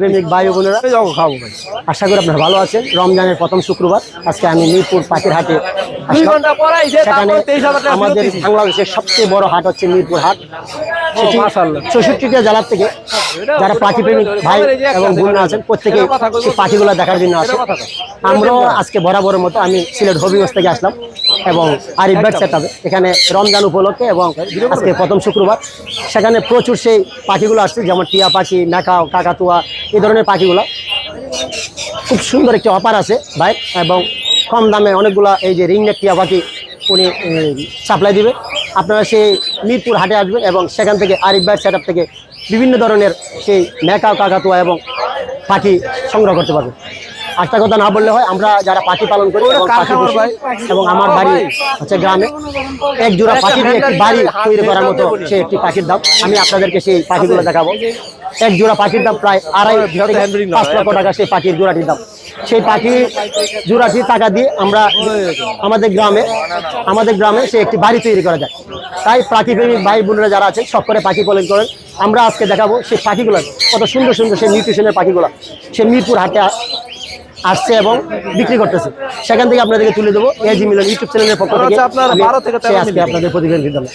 প্রেমিক ভাই বোনেরা, আশা করি আপনারা ভালো আছেন। রমজানের প্রথম শুক্রবার আজকে আমি মিরপুর পাখির হাটে সেখানে আমাদের বাংলাদেশের সবচেয়ে বড় হাট হচ্ছে মিরপুর হাট। 64টা জেলার থেকে যারা পাখি প্রেমিক ভাই এবং বোনরা আছেন প্রত্যেকে সেই পাখিগুলো দেখার জন্য আসে। আমরাও আজকে বরাবরের মতো আমি সিলেট হবিগঞ্জ থেকে আসলাম এবং আরিফ বার্ড সেটআপে এখানে রমজান উপলক্ষে এবং আজকে প্রথম শুক্রবার সেখানে প্রচুর সেই পাখিগুলো আসছে, যেমন টিয়া পাখি, ম্যাকাও, কাকাতুয়া, এই ধরনের পাখিগুলো। খুব সুন্দর একটি অফার আছে ভাই এবং কম দামে অনেকগুলা এই যে রিংনেক টিয়া পাখি উনি সাপ্লাই দিবে। আপনারা সেই মিরপুর হাটে আসবেন এবং সেখান থেকে আরিফ বার্ড সেটআপ থেকে বিভিন্ন ধরনের সেই ম্যাকাও, কাকাতুয়া এবং পাখি সংগ্রহ করতে পারবেন। একটা কথা না বললে হয়, আমরা যারা পাখি পালন করি এবং আমার বাড়ি হচ্ছে গ্রামে, এক জোড়া পাখি দিয়ে একটি বাড়ি তৈরি করার মতো সে একটি পাখির দাম। আমি আপনাদেরকে সেই পাখিগুলো দেখাবো। এক জোড়া পাখির দাম প্রায় 2.5-5 লক্ষ টাকা সেই পাখির জোড়াটির দাম। সেই পাখি জোড়াটির টাকা দিয়ে আমরা আমাদের গ্রামে সে একটি বাড়ি তৈরি করা যায়। তাই পাখি প্রেমিক ভাই বোনেরা যারা আছে সব করে পাখি পালন করেন। আমরা আজকে দেখাবো সেই পাখিগুলো, কত সুন্দর সুন্দর সেই নিউট্রিশনের পাখিগুলো সে মিরপুর হাটে আসছে এবং বিক্রি করতেছে। সেখান থেকে আপনাদেরকে তুলে দেবো এজি মিলন ইউটিউব চ্যানেলের পক্ষ থেকে আজকে আপনাদের প্রতিবেদন দিলাম।